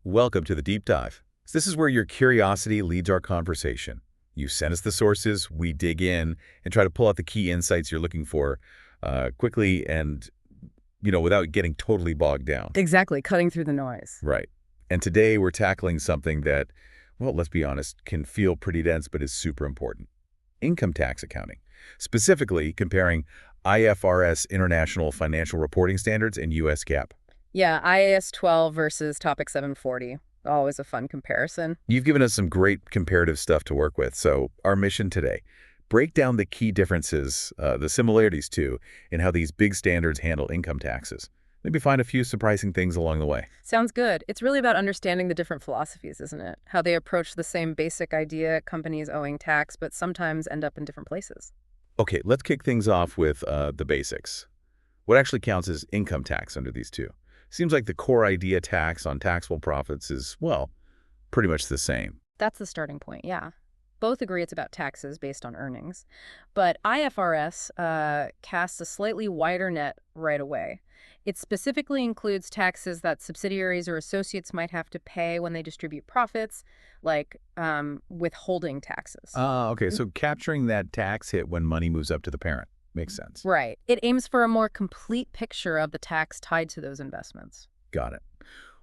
Welcome to the Deep Dive. This is where your curiosity leads our conversation. You send us the sources, we dig in, and try to pull out the key insights you're looking for quickly and, without getting totally bogged down. Exactly, cutting through the noise. Right. And today we're tackling something that, well, let's be honest, can feel pretty dense but is super important. Income tax accounting. Specifically comparing IFRS International Financial Reporting Standards and U.S. GAAP. Yeah, IAS 12 versus Topic 740. Always a fun comparison. You've given us some great comparative stuff to work with, so our mission today, break down the key differences, the similarities too, in how these big standards handle income taxes. Maybe find a few surprising things along the way. Sounds good. It's really about understanding the different philosophies, isn't it? How they approach the same basic idea, companies owing tax, but sometimes end up in different places. Okay, let's kick things off with the basics. What actually counts as income tax under these two? Seems like the core idea tax on taxable profits is, well, pretty much the same. That's the starting point, yeah. Both agree it's about taxes based on earnings. But IFRS casts a slightly wider net right away. It specifically includes taxes that subsidiaries or associates might have to pay when they distribute profits, like withholding taxes. Okay, so capturing that tax hit when money moves up to the parent. Makes sense. Right. It aims for a more complete picture of the tax tied to those investments. Got it.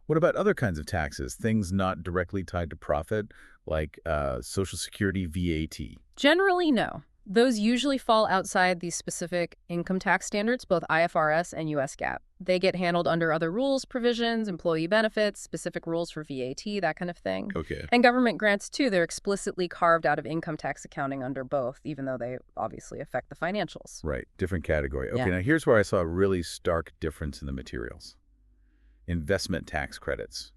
What about other kinds of taxes, things not directly tied to profit, like Social Security VAT? Generally, no. Those usually fall outside these specific income tax standards, both IFRS and US GAAP. They get handled under other rules, provisions, employee benefits, specific rules for VAT, that kind of thing. Okay. And government grants, too, they're explicitly carved out of income tax accounting under both, even though they obviously affect the financials. Right. Different category. Okay, Yeah. Now here's where I saw a really stark difference in the materials. Investment tax credits,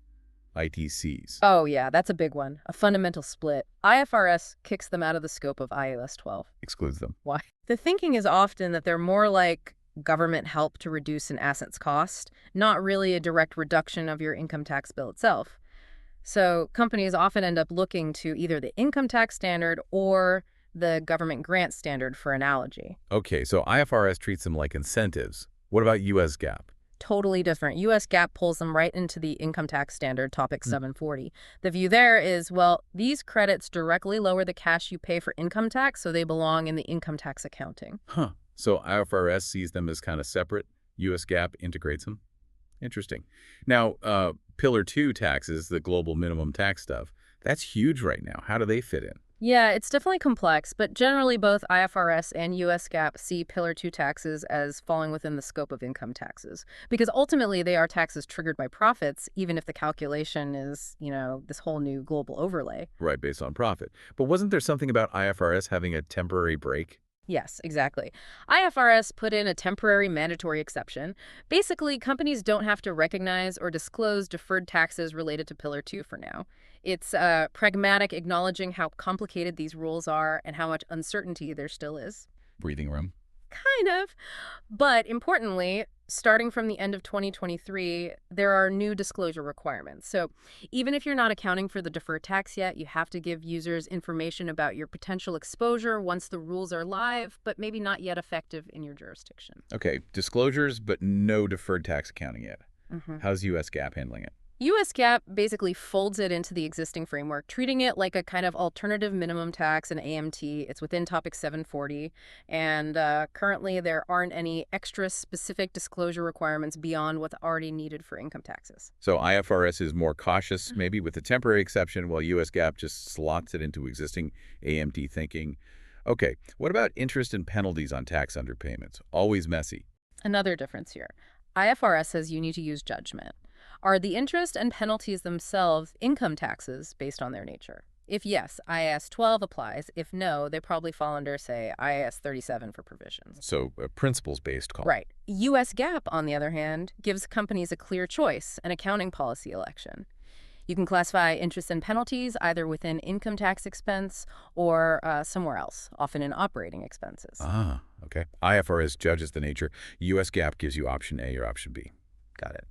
ITCs. Oh, yeah, that's a big one. A fundamental split. IFRS kicks them out of the scope of IAS 12. Excludes them. Why? The thinking is often that they're more like government help to reduce an asset's cost, not really a direct reduction of your income tax bill itself. So companies often end up looking to either the income tax standard or the government grant standard for analogy. Okay, so IFRS treats them like incentives. What about U.S. GAAP? Totally different. U.S. GAAP pulls them right into the income tax standard, Topic 740. The view there is, well, these credits directly lower the cash you pay for income tax, so they belong in the income tax accounting. Huh. So IFRS sees them as kind of separate. U.S. GAAP integrates them. Interesting. Now, Pillar 2 taxes, the global minimum tax stuff, that's huge right now. How do they fit in? Yeah, it's definitely complex, but generally both IFRS and US GAAP see Pillar 2 taxes as falling within the scope of income taxes, because ultimately they are taxes triggered by profits, even if the calculation is, this whole new global overlay. Right, based on profit. But wasn't there something about IFRS having a temporary break? Yes, exactly. IFRS put in a temporary mandatory exception. Basically, companies don't have to recognize or disclose deferred taxes related to Pillar 2 for now. It's pragmatic, acknowledging how complicated these rules are and how much uncertainty there still is. Breathing room. Kind of. But importantly, starting from the end of 2023, there are new disclosure requirements. So even if you're not accounting for the deferred tax yet, you have to give users information about your potential exposure once the rules are live, but maybe not yet effective in your jurisdiction. Okay, disclosures, but no deferred tax accounting yet. Mm-hmm. How's U.S. GAAP handling it? US GAAP basically folds it into the existing framework, treating it like a kind of alternative minimum tax, an AMT. It's within Topic 740, and currently there aren't any extra specific disclosure requirements beyond what's already needed for income taxes. So IFRS is more cautious, maybe with a temporary exception, while U.S. GAAP just slots it into existing AMT thinking. Okay, what about interest and penalties on tax underpayments? Always messy. Another difference here. IFRS says you need to use judgment. Are the interest and penalties themselves income taxes based on their nature? If yes, IAS 12 applies. If no, they probably fall under, say, IAS 37 for provisions. So a principles-based call. Right. US GAAP, on the other hand, gives companies a clear choice, an accounting policy election. You can classify interest and penalties either within income tax expense or somewhere else, often in operating expenses. Ah, okay. IFRS judges the nature. US GAAP gives you option A or option B. Got it.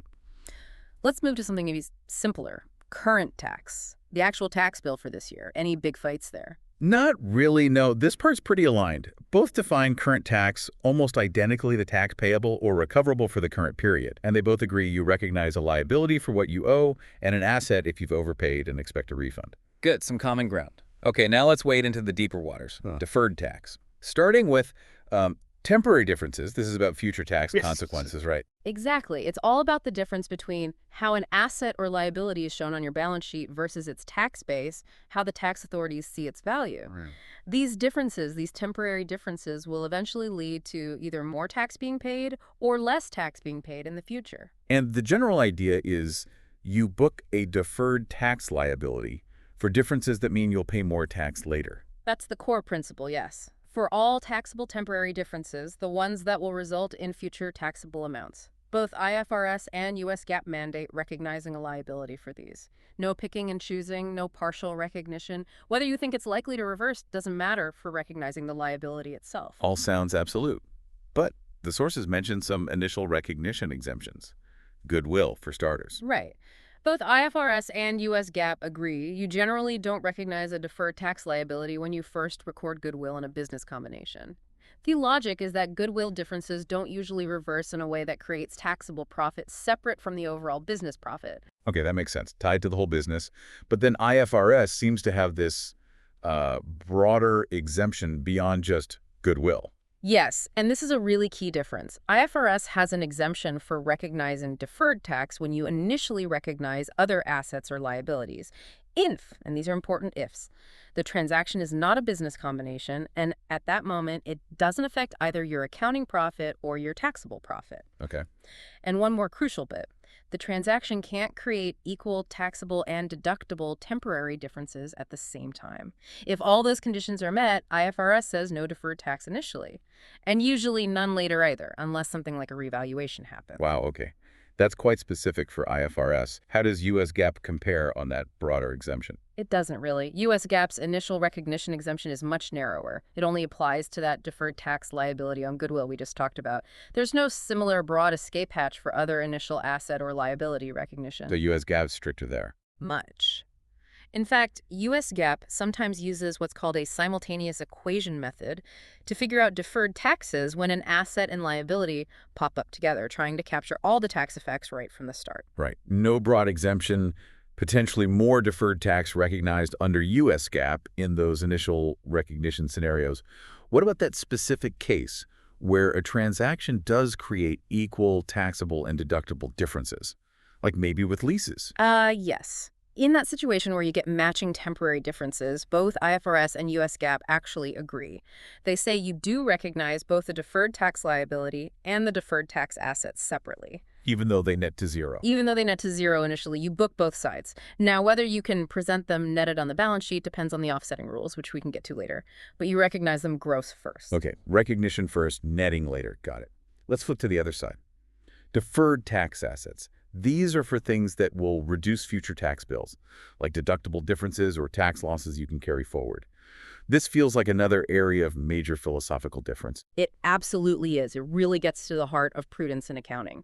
Let's move to something maybe simpler. Current tax. The actual tax bill for this year. Any big fights there? Not really, no. This part's pretty aligned. Both define current tax almost identically the tax payable or recoverable for the current period, and they both agree you recognize a liability for what you owe and an asset if you've overpaid and expect a refund. Good, some common ground. Okay, now let's wade into the deeper waters. Huh. Deferred tax. Starting with temporary differences, this is about future tax Yes. consequences, right? Exactly. It's all about the difference between how an asset or liability is shown on your balance sheet versus its tax base, how the tax authorities see its value. Right. These differences, these temporary differences, will eventually lead to either more tax being paid or less tax being paid in the future. And the general idea is you book a deferred tax liability for differences that mean you'll pay more tax later. That's the core principle, yes. For all taxable temporary differences, the ones that will result in future taxable amounts. Both IFRS and US GAAP mandate recognizing a liability for these. No picking and choosing, no partial recognition. Whether you think it's likely to reverse doesn't matter for recognizing the liability itself. All sounds absolute. But the sources mention some initial recognition exemptions. Goodwill, for starters. Right. Both IFRS and US GAAP agree you generally don't recognize a deferred tax liability when you first record goodwill in a business combination. The logic is that goodwill differences don't usually reverse in a way that creates taxable profit separate from the overall business profit. Okay, that makes sense. Tied to the whole business. But then IFRS seems to have this broader exemption beyond just goodwill. Yes, and this is a really key difference. IFRS has an exemption for recognizing deferred tax when you initially recognize other assets or liabilities. If, and these are important ifs, the transaction is not a business combination, and at that moment, it doesn't affect either your accounting profit or your taxable profit. Okay. And one more crucial bit. The transaction can't create equal taxable and deductible temporary differences at the same time. If all those conditions are met, IFRS says no deferred tax initially, and usually none later either, unless something like a revaluation happens. Wow, okay. That's quite specific for IFRS. How does US GAAP compare on that broader exemption? It doesn't really. US GAAP's initial recognition exemption is much narrower. It only applies to that deferred tax liability on goodwill we just talked about. There's no similar broad escape hatch for other initial asset or liability recognition. The US GAAP's stricter there. Much. In fact, US GAAP sometimes uses what's called a simultaneous equation method to figure out deferred taxes when an asset and liability pop up together, trying to capture all the tax effects right from the start. Right. No broad exemption, potentially more deferred tax recognized under US GAAP in those initial recognition scenarios. What about that specific case where a transaction does create equal taxable and deductible differences, like maybe with leases? Yes. In that situation where you get matching temporary differences, both IFRS and US GAAP actually agree. They say you do recognize both the deferred tax liability and the deferred tax assets separately. Even though they net to zero. Even though they net to zero initially, you book both sides. Now, whether you can present them netted on the balance sheet depends on the offsetting rules, which we can get to later. But you recognize them gross first. Okay, recognition first, netting later. Got it. Let's flip to the other side. Deferred tax assets. These are for things that will reduce future tax bills, like deductible differences or tax losses you can carry forward. This feels like another area of major philosophical difference. It absolutely is. It really gets to the heart of prudence in accounting.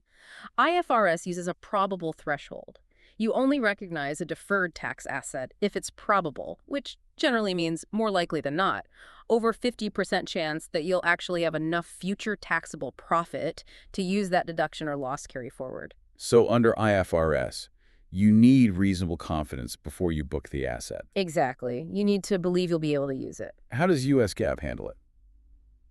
IFRS uses a probable threshold. You only recognize a deferred tax asset if it's probable, which generally means more likely than not. Over 50% chance that you'll actually have enough future taxable profit to use that deduction or loss carry forward. So under IFRS, you need reasonable confidence before you book the asset. Exactly. You need to believe you'll be able to use it. How does US GAAP handle it?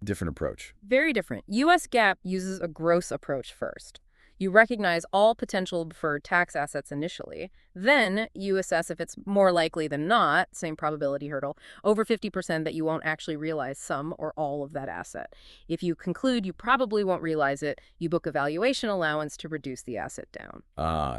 Different approach. Very different. US GAAP uses a gross approach first. You recognize all potential deferred tax assets initially. Then you assess if it's more likely than not, same probability hurdle, over 50% that you won't actually realize some or all of that asset. If you conclude you probably won't realize it, you book a valuation allowance to reduce the asset down.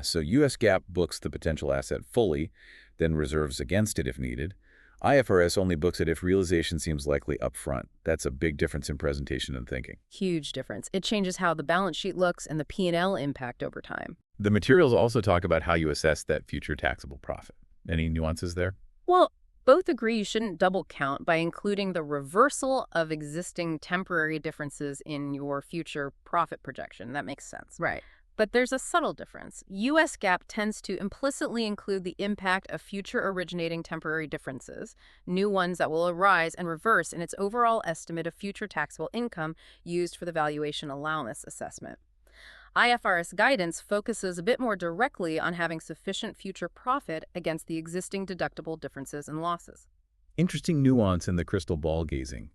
So US GAAP books the potential asset fully, then reserves against it if needed. IFRS only books it if realization seems likely upfront. That's a big difference in presentation and thinking. Huge difference. It changes how the balance sheet looks and the P&L impact over time. The materials also talk about how you assess that future taxable profit. Any nuances there? Well, both agree you shouldn't double count by including the reversal of existing temporary differences in your future profit projection. That makes sense. Right. but there's a subtle difference. U.S. GAAP tends to implicitly include the impact of future originating temporary differences, new ones that will arise and reverse in its overall estimate of future taxable income used for the valuation allowance assessment. IFRS guidance focuses a bit more directly on having sufficient future profit against the existing deductible differences and losses. Interesting nuance in the crystal ball gazing.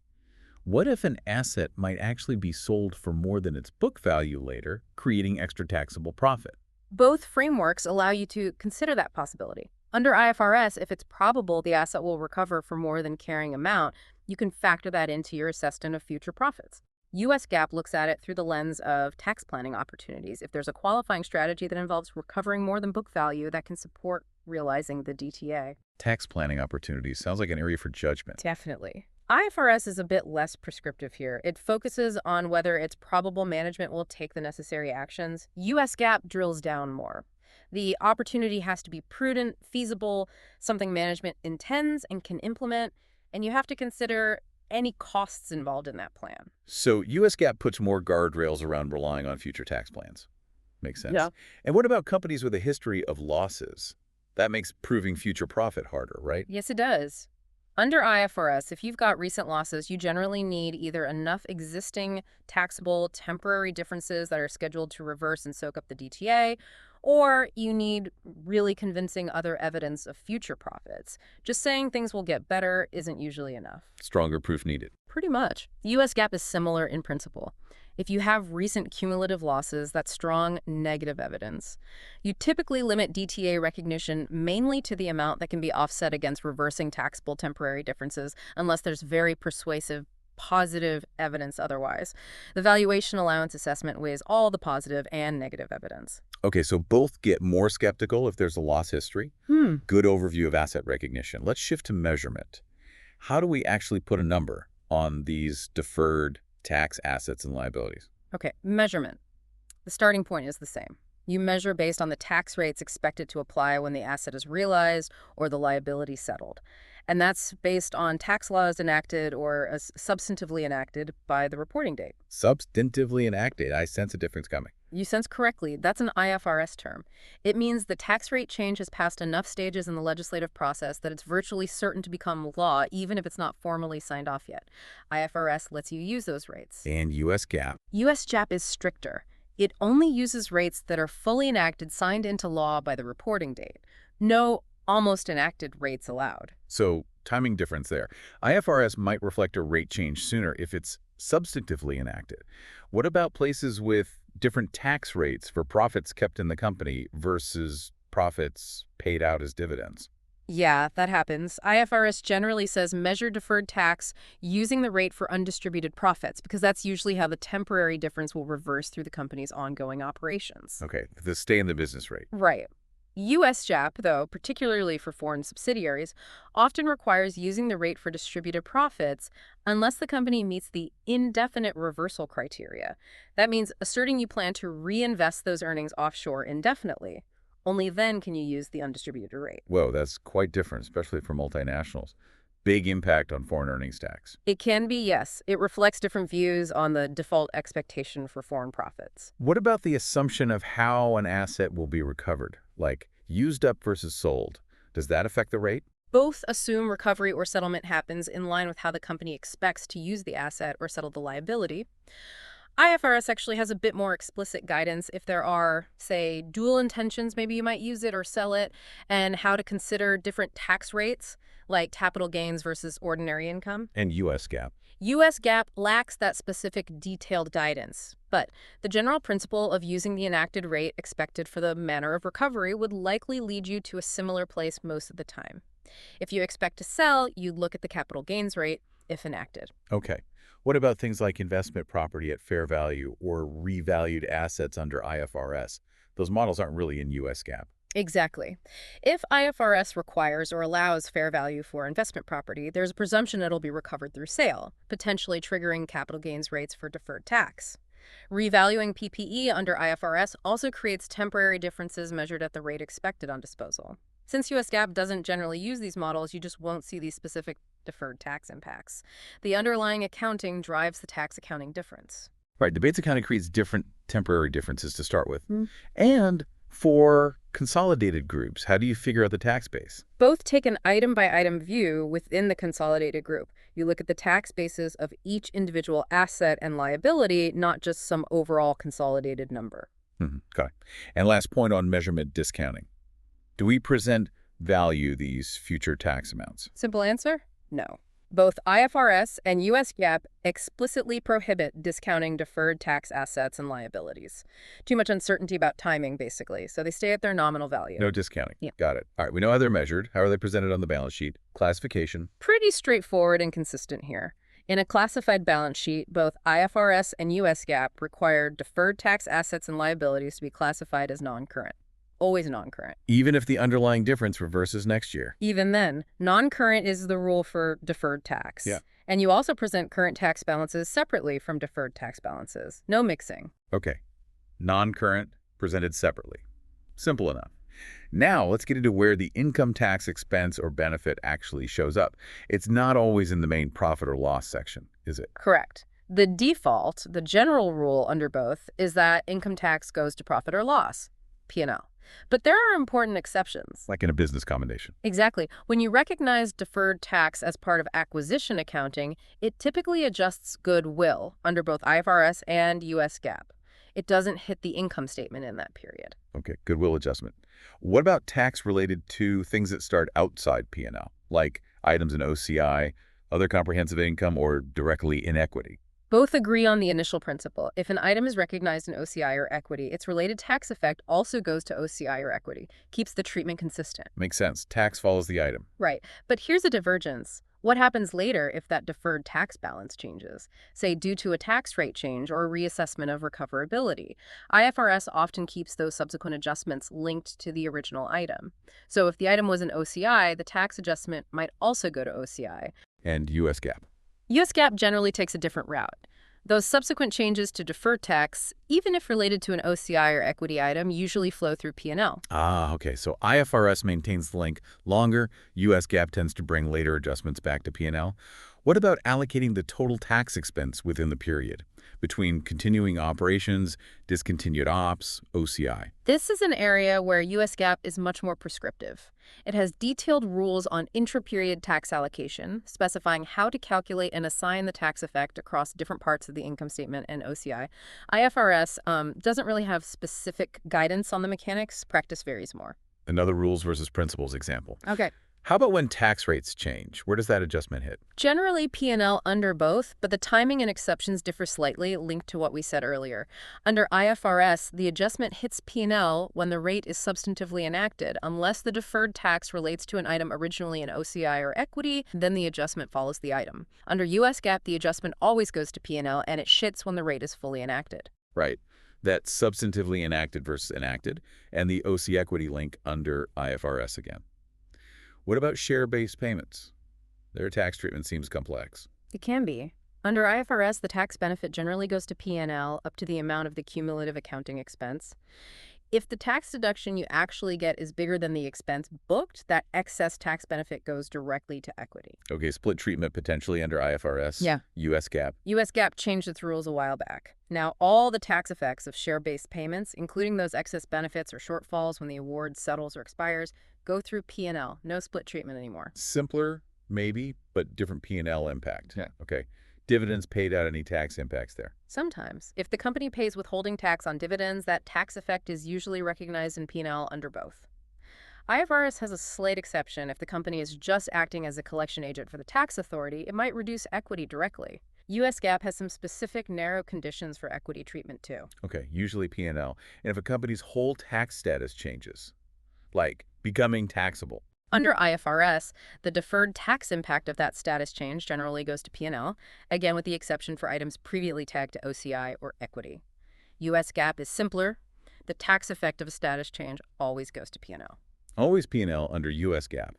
What if an asset might actually be sold for more than its book value later, creating extra taxable profit? Both frameworks allow you to consider that possibility. Under IFRS, if it's probable the asset will recover for more than carrying amount, you can factor that into your assessment of future profits. U.S. GAAP looks at it through the lens of tax planning opportunities. If there's a qualifying strategy that involves recovering more than book value, that can support realizing the DTA. Tax planning opportunities sounds like an area for judgment. Definitely. IFRS is a bit less prescriptive here. It focuses on whether it's probable management will take the necessary actions. U.S. GAAP drills down more. The opportunity has to be prudent, feasible, something management intends and can implement, and you have to consider any costs involved in that plan. So U.S. GAAP puts more guardrails around relying on future tax plans. Makes sense. Yeah. And what about companies with a history of losses? That makes proving future profit harder, right? Yes, it does. Under IFRS, if you've got recent losses, you generally need either enough existing taxable temporary differences that are scheduled to reverse and soak up the DTA, or you need really convincing other evidence of future profits. Just saying things will get better isn't usually enough. Stronger proof needed. Pretty much. U.S. GAAP is similar in principle. If you have recent cumulative losses, that's strong negative evidence. You typically limit DTA recognition mainly to the amount that can be offset against reversing taxable temporary differences, unless there's very persuasive positive evidence otherwise. The valuation allowance assessment weighs all the positive and negative evidence. Okay, so both get more skeptical if there's a loss history. Good overview of asset recognition. Let's shift to measurement. How do we actually put a number on these deferred tax assets and liabilities? Okay, measurement. The starting point is the same. You measure based on the tax rates expected to apply when the asset is realized or the liability settled. And that's based on tax laws enacted or substantively enacted by the reporting date. Substantively enacted. I sense a difference coming. You sense correctly. That's an IFRS term. It means the tax rate change has passed enough stages in the legislative process that it's virtually certain to become law, even if it's not formally signed off yet. IFRS lets you use those rates. And U.S. GAAP. U.S. GAAP is stricter. It only uses rates that are fully enacted, signed into law by the reporting date. No almost enacted rates allowed. So, timing difference there. IFRS might reflect a rate change sooner if it's substantively enacted. What about places with different tax rates for profits kept in the company versus profits paid out as dividends? Yeah, that happens. IFRS generally says measure deferred tax using the rate for undistributed profits, because that's usually how the temporary difference will reverse through the company's ongoing operations. Okay, the stay in the business rate. Right. U.S. GAAP, though, particularly for foreign subsidiaries, often requires using the rate for distributed profits unless the company meets the indefinite reversal criteria. That means asserting you plan to reinvest those earnings offshore indefinitely. Only then can you use the undistributed rate. Whoa, that's quite different, especially for multinationals. Big impact on foreign earnings tax. It can be, yes. It reflects different views on the default expectation for foreign profits. What about the assumption of how an asset will be recovered? Like used up versus sold. Does that affect the rate? Both assume recovery or settlement happens in line with how the company expects to use the asset or settle the liability. IFRS actually has a bit more explicit guidance if there are, say, dual intentions, maybe you might use it or sell it, and how to consider different tax rates, like capital gains versus ordinary income. And U.S. GAAP. U.S. GAAP lacks that specific detailed guidance, but the general principle of using the enacted rate expected for the manner of recovery would likely lead you to a similar place most of the time. If you expect to sell, you'd look at the capital gains rate if enacted. Okay. What about things like investment property at fair value or revalued assets under IFRS? Those models aren't really in U.S. GAAP. Exactly. If IFRS requires or allows fair value for investment property, there's a presumption it'll be recovered through sale, potentially triggering capital gains rates for deferred tax. Revaluing PPE under IFRS also creates temporary differences measured at the rate expected on disposal. Since U.S. GAAP doesn't generally use these models, you just won't see these specific deferred tax impacts. The underlying accounting drives the tax accounting difference. Right, the Bates accounting creates different temporary differences to start with. And for consolidated groups, how do you figure out the tax base? Both take an item-by-item view within the consolidated group. You look at the tax bases of each individual asset and liability, not just some overall consolidated number. Got it. And last point on measurement discounting. Do we present value these future tax amounts? Simple answer? No. Both IFRS and US GAAP explicitly prohibit discounting deferred tax assets and liabilities. Too much uncertainty about timing, basically, so they stay at their nominal value. No discounting. Yeah. Got it. All right, we know how they're measured. How are they presented on the balance sheet? Classification. Pretty straightforward and consistent here. In a classified balance sheet, both IFRS and US GAAP require deferred tax assets and liabilities to be classified as non-current. Always non-current. Even if the underlying difference reverses next year. Even then, non-current is the rule for deferred tax. Yeah. And you also present current tax balances separately from deferred tax balances. No mixing. Okay. Non-current presented separately. Simple enough. Now, let's get into where the income tax expense or benefit actually shows up. It's not always in the main profit or loss section, is it? Correct. The default, the general rule under both, is that income tax goes to profit or loss, P&L. But there are important exceptions. Like in a business combination. Exactly. When you recognize deferred tax as part of acquisition accounting, it typically adjusts goodwill under both IFRS and US GAAP. It doesn't hit the income statement in that period. Okay, goodwill adjustment. What about tax related to things that start outside P&L, like items in OCI, other comprehensive income, or directly in equity? Both agree on the initial principle. If an item is recognized in OCI or equity, its related tax effect also goes to OCI or equity, keeps the treatment consistent. Makes sense. Tax follows the item. Right. But here's a divergence. What happens later if that deferred tax balance changes, say due to a tax rate change or a reassessment of recoverability? IFRS often keeps those subsequent adjustments linked to the original item. So if the item was an OCI, the tax adjustment might also go to OCI. And US GAAP. US GAAP generally takes a different route. Those subsequent changes to deferred tax, even if related to an OCI or equity item, usually flow through P&L. Ah, okay. So IFRS maintains the link longer. US GAAP tends to bring later adjustments back to P&L. What about allocating the total tax expense within the period between continuing operations, discontinued ops, OCI? This is an area where US GAAP is much more prescriptive. It has detailed rules on intra-period tax allocation, specifying how to calculate and assign the tax effect across different parts of the income statement and OCI. IFRS doesn't really have specific guidance on the mechanics. Practice varies more. Another rules versus principles example. Okay. How about when tax rates change? Where does that adjustment hit? Generally P&L under both, but the timing and exceptions differ slightly, linked to what we said earlier. Under IFRS, the adjustment hits P&L when the rate is substantively enacted. Unless the deferred tax relates to an item originally in OCI or equity, then the adjustment follows the item. Under US GAAP, the adjustment always goes to P&L, and it shits when the rate is fully enacted. Right. That's substantively enacted versus enacted, and the OC equity link under IFRS again. What about share-based payments? Their tax treatment seems complex. It can be. Under IFRS, the tax benefit generally goes to P&L up to the amount of the cumulative accounting expense. If the tax deduction you actually get is bigger than the expense booked, that excess tax benefit goes directly to equity. Okay, split treatment potentially under IFRS. Yeah. US GAAP. US GAAP changed its rules a while back. Now, all the tax effects of share-based payments, including those excess benefits or shortfalls when the award settles or expires, go through P&L. No split treatment anymore. Simpler, maybe, but different P&L impact. Yeah. Okay. Dividends paid out, any tax impacts there? Sometimes. If the company pays withholding tax on dividends, that tax effect is usually recognized in P&L under both. IFRS has a slight exception. If the company is just acting as a collection agent for the tax authority, it might reduce equity directly. US GAAP has some specific narrow conditions for equity treatment too. Okay, usually P&L. And if a company's whole tax status changes, like becoming taxable. Under IFRS, the deferred tax impact of that status change generally goes to P&L, again with the exception for items previously tagged to OCI or equity. US GAAP is simpler. The tax effect of a status change always goes to P&L. Always P&L under US GAAP.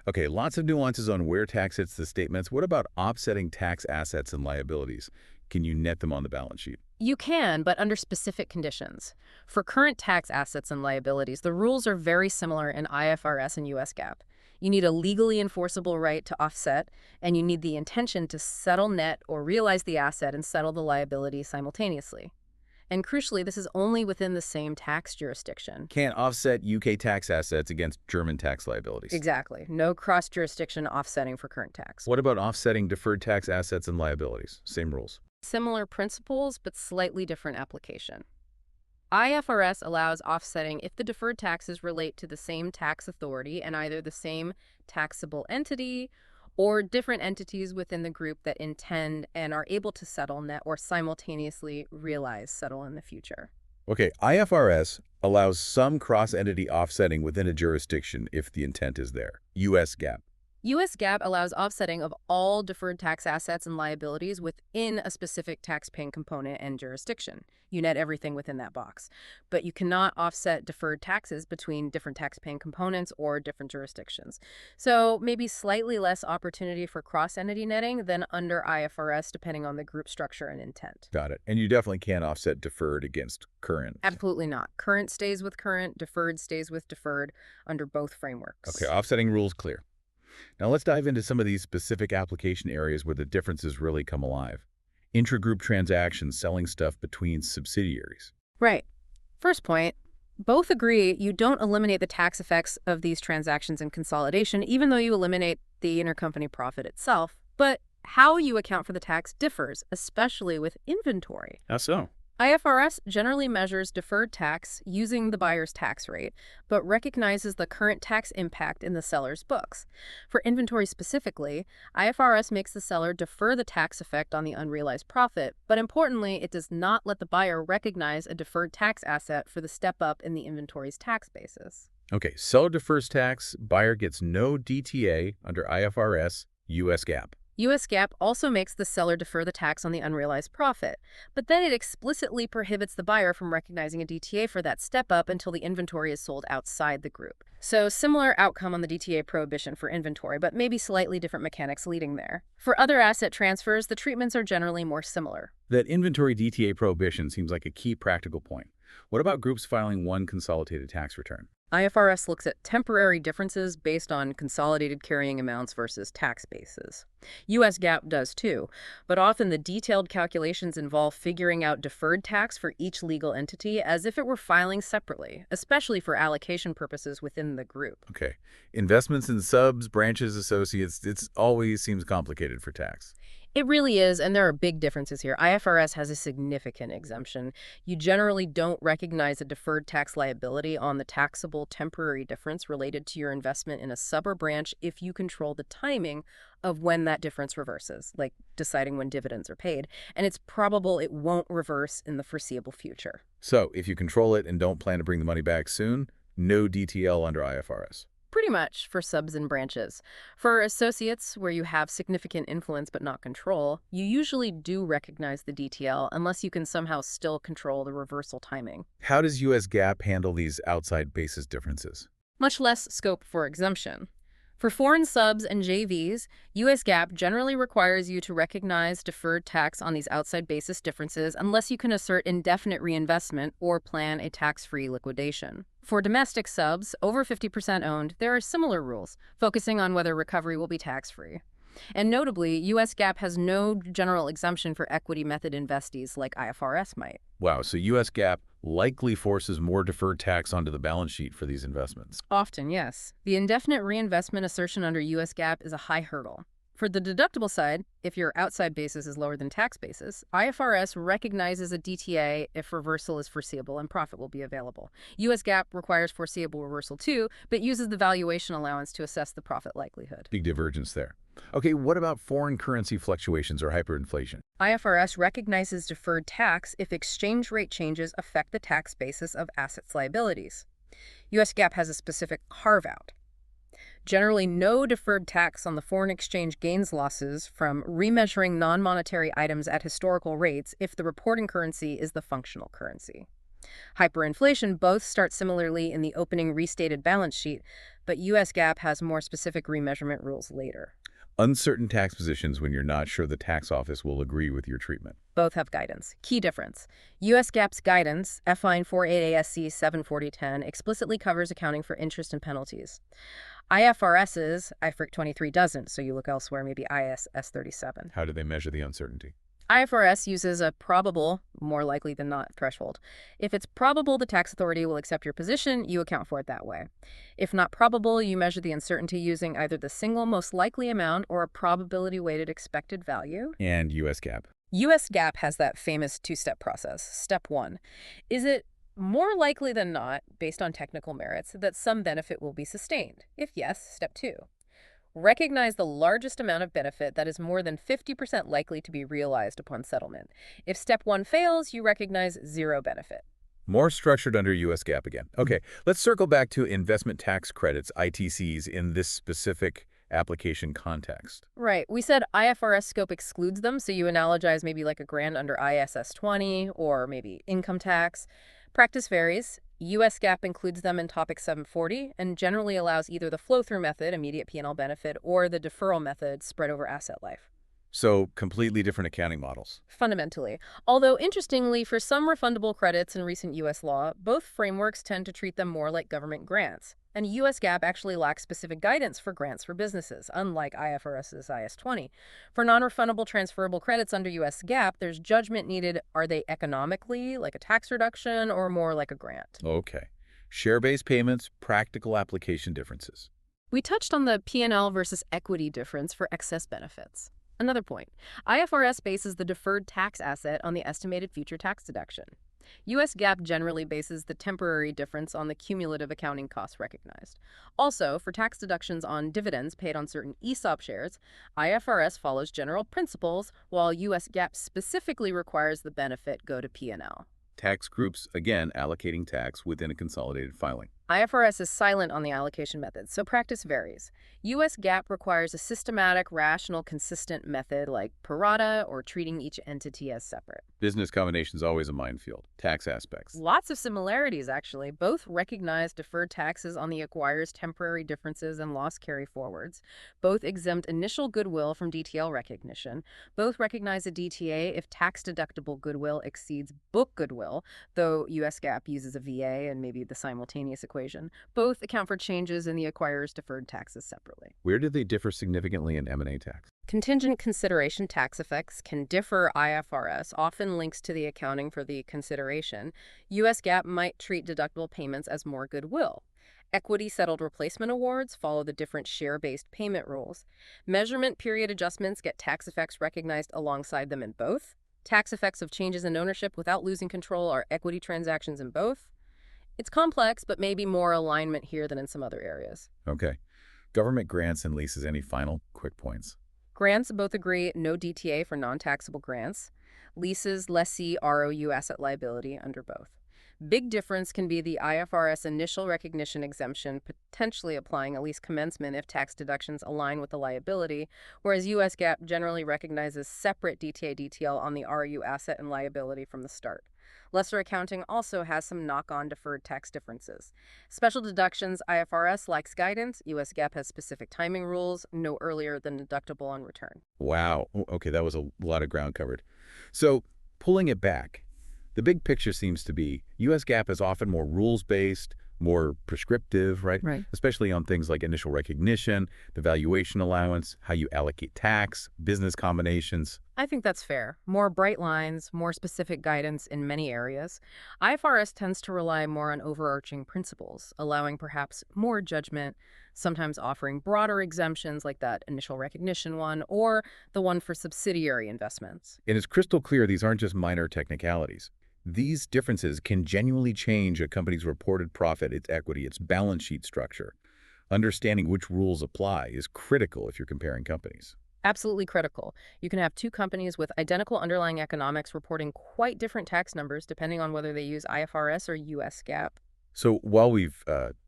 Okay, lots of nuances on where tax hits the statements. What about offsetting tax assets and liabilities? Can you net them on the balance sheet? You can, but under specific conditions. For current tax assets and liabilities, the rules are very similar in IFRS and US GAAP. You need a legally enforceable right to offset, and you need the intention to settle net or realize the asset and settle the liability simultaneously. And crucially, this is only within the same tax jurisdiction. Can't offset UK tax assets against German tax liabilities. Exactly. No cross-jurisdiction offsetting for current tax. What about offsetting deferred tax assets and liabilities? Same rules. Similar principles, but slightly different application. IFRS allows offsetting if the deferred taxes relate to the same tax authority and either the same taxable entity or different entities within the group that intend and are able to settle net or simultaneously realize settle in the future. Okay, IFRS allows some cross-entity offsetting within a jurisdiction if the intent is there. US GAAP. U.S. GAAP allows offsetting of all deferred tax assets and liabilities within a specific tax-paying component and jurisdiction. You net everything within that box. But you cannot offset deferred taxes between different tax-paying components or different jurisdictions. So maybe slightly less opportunity for cross-entity netting than under IFRS, depending on the group structure and intent. Got it. And you definitely can't offset deferred against current. Absolutely not. Current stays with current, deferred stays with deferred under both frameworks. Okay, offsetting rules clear. Now let's dive into some of these specific application areas where the differences really come alive. Intragroup transactions, selling stuff between subsidiaries. Right. First point, both agree you don't eliminate the tax effects of these transactions in consolidation, even though you eliminate the intercompany profit itself. But how you account for the tax differs, especially with inventory. How so? IFRS generally measures deferred tax using the buyer's tax rate, but recognizes the current tax impact in the seller's books. For inventory specifically, IFRS makes the seller defer the tax effect on the unrealized profit, but importantly, it does not let the buyer recognize a deferred tax asset for the step up in the inventory's tax basis. Okay, seller defers tax, buyer gets no DTA under IFRS, US GAAP. U.S. GAAP also makes the seller defer the tax on the unrealized profit, but then it explicitly prohibits the buyer from recognizing a DTA for that step up until the inventory is sold outside the group. So similar outcome on the DTA prohibition for inventory, but maybe slightly different mechanics leading there. For other asset transfers, the treatments are generally more similar. That inventory DTA prohibition seems like a key practical point. What about groups filing one consolidated tax return? IFRS looks at temporary differences based on consolidated carrying amounts versus tax bases. U.S. GAAP does too, but often the detailed calculations involve figuring out deferred tax for each legal entity as if it were filing separately, especially for allocation purposes within the group. Okay. Investments in subs, branches, associates, it always seems complicated for tax. It really is, and there are big differences here. IFRS has a significant exemption. You generally don't recognize a deferred tax liability on the taxable temporary difference related to your investment in a sub or branch if you control the timing of when that difference reverses, like deciding when dividends are paid, and it's probable it won't reverse in the foreseeable future. So, if you control it and don't plan to bring the money back soon, no DTL under IFRS. Pretty much for subs and branches. For associates, where you have significant influence but not control, you usually do recognize the DTL unless you can somehow still control the reversal timing. How does US GAAP handle these outside basis differences? Much less scope for exemption. For foreign subs and JVs, U.S. GAAP generally requires you to recognize deferred tax on these outside basis differences unless you can assert indefinite reinvestment or plan a tax-free liquidation. For domestic subs, over 50% owned, there are similar rules, focusing on whether recovery will be tax-free. And notably, U.S. GAAP has no general exemption for equity method investees like IFRS might. Wow, so US GAAP likely forces more deferred tax onto the balance sheet for these investments. Often, yes. The indefinite reinvestment assertion under U.S. GAAP is a high hurdle. For the deductible side, if your outside basis is lower than tax basis, IFRS recognizes a DTA if reversal is foreseeable and profit will be available. U.S. GAAP requires foreseeable reversal too, but uses the valuation allowance to assess the profit likelihood. Big divergence there. Okay, what about foreign currency fluctuations or hyperinflation? IFRS recognizes deferred tax if exchange rate changes affect the tax basis of assets liabilities. U.S. GAAP has a specific carve-out. Generally, no deferred tax on the foreign exchange gains losses from remeasuring non-monetary items at historical rates if the reporting currency is the functional currency. Hyperinflation both start similarly in the opening restated balance sheet, but U.S. GAAP has more specific remeasurement rules later. Uncertain tax positions when you're not sure the tax office will agree with your treatment. Both have guidance. Key difference. U.S. GAAP's guidance, FIN 48 ASC 74010, explicitly covers accounting for interest and penalties. IFRS's IFRIC 23 doesn't, so you look elsewhere, maybe IAS 37. How do they measure the uncertainty? IFRS uses a probable, more likely than not threshold. If it's probable the tax authority will accept your position, you account for it that way. If not probable, you measure the uncertainty using either the single most likely amount or a probability-weighted expected value. And U.S. GAAP. U.S. GAAP has that famous two-step process. Step 1. Is it more likely than not, based on technical merits, that some benefit will be sustained? If yes, Step 2. Recognize the largest amount of benefit that is more than 50% likely to be realized upon settlement. If Step 1 fails, you recognize zero benefit. More structured under U.S. GAAP again. Okay, let's circle back to investment tax credits, ITCs, in this specific application context. Right. We said IFRS scope excludes them, so you analogize maybe like a grant under IAS 20 or maybe income tax. Practice varies. U.S. GAAP includes them in Topic 740 and generally allows either the flow-through method, immediate P&L benefit, or the deferral method, spread over asset life. So completely different accounting models. Fundamentally. Although, interestingly, for some refundable credits in recent U.S. law, both frameworks tend to treat them more like government grants. And U.S. GAAP actually lacks specific guidance for grants for businesses, unlike IFRS's IAS 20. For non-refundable transferable credits under U.S. GAAP, there's judgment needed. Are they economically, like a tax reduction, or more like a grant? Okay. Share-based payments, practical application differences. We touched on the P&L versus equity difference for excess benefits. Another point, IFRS bases the deferred tax asset on the estimated future tax deduction. U.S. GAAP generally bases the temporary difference on the cumulative accounting costs recognized. Also, for tax deductions on dividends paid on certain ESOP shares, IFRS follows general principles, while U.S. GAAP specifically requires the benefit go to P&L. Tax groups, again, allocating tax within a consolidated filing. IFRS is silent on the allocation method, so practice varies. U.S. GAAP requires a systematic, rational, consistent method like pro rata or treating each entity as separate. Business combination is always a minefield. Tax aspects. Lots of similarities, actually. Both recognize deferred taxes on the acquirer's temporary differences and loss carry-forwards. Both exempt initial goodwill from DTL recognition. Both recognize a DTA if tax-deductible goodwill exceeds book goodwill, though U.S. GAAP uses a VA and maybe the simultaneous equation. Both account for changes in the acquirer's deferred taxes separately. Where do they differ significantly in M&A tax? Contingent consideration tax effects can differ. IFRS often links to the accounting for the consideration. U.S. GAAP might treat deductible payments as more goodwill. Equity-settled replacement awards follow the different share-based payment rules. Measurement period adjustments get tax effects recognized alongside them in both. Tax effects of changes in ownership without losing control are equity transactions in both. It's complex, but maybe more alignment here than in some other areas. Okay. Government grants and leases, any final quick points? Grants both agree no DTA for non-taxable grants. Leases, lessee, ROU asset liability under both. Big difference can be the IFRS initial recognition exemption, potentially applying a lease commencement if tax deductions align with the liability, whereas U.S. GAAP generally recognizes separate DTA DTL on the ROU asset and liability from the start. Lesser accounting also has some knock-on deferred tax differences. Special deductions, IFRS lacks guidance. U.S. GAAP has specific timing rules, no earlier than deductible on return. Wow. Okay, that was a lot of ground covered. So, pulling it back, the big picture seems to be U.S. GAAP is often more rules-based, more prescriptive, right? Right. Especially on things like initial recognition, the valuation allowance, how you allocate tax, business combinations. I think that's fair. More bright lines, more specific guidance in many areas. IFRS tends to rely more on overarching principles, allowing perhaps more judgment, sometimes offering broader exemptions like that initial recognition one or the one for subsidiary investments. And it's crystal clear these aren't just minor technicalities. These differences can genuinely change a company's reported profit, its equity, its balance sheet structure. Understanding which rules apply is critical if you're comparing companies. Absolutely critical. You can have two companies with identical underlying economics reporting quite different tax numbers depending on whether they use IFRS or U.S. GAAP. So while we've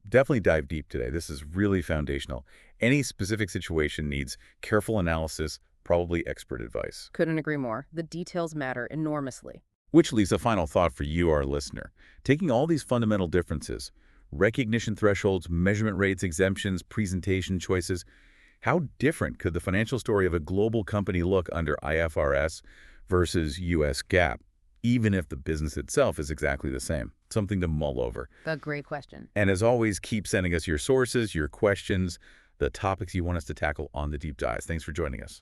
definitely dived deep today, this is really foundational. Any specific situation needs careful analysis, probably expert advice. Couldn't agree more. The details matter enormously. Which leaves a final thought for you, our listener. Taking all these fundamental differences, recognition thresholds, measurement rates, exemptions, presentation choices, How different could the financial story of a global company look under IFRS versus US GAAP, even if the business itself is exactly the same? Something to mull over. A great question. And as always, keep sending us your sources, your questions, the topics you want us to tackle on the deep dives. Thanks for joining us.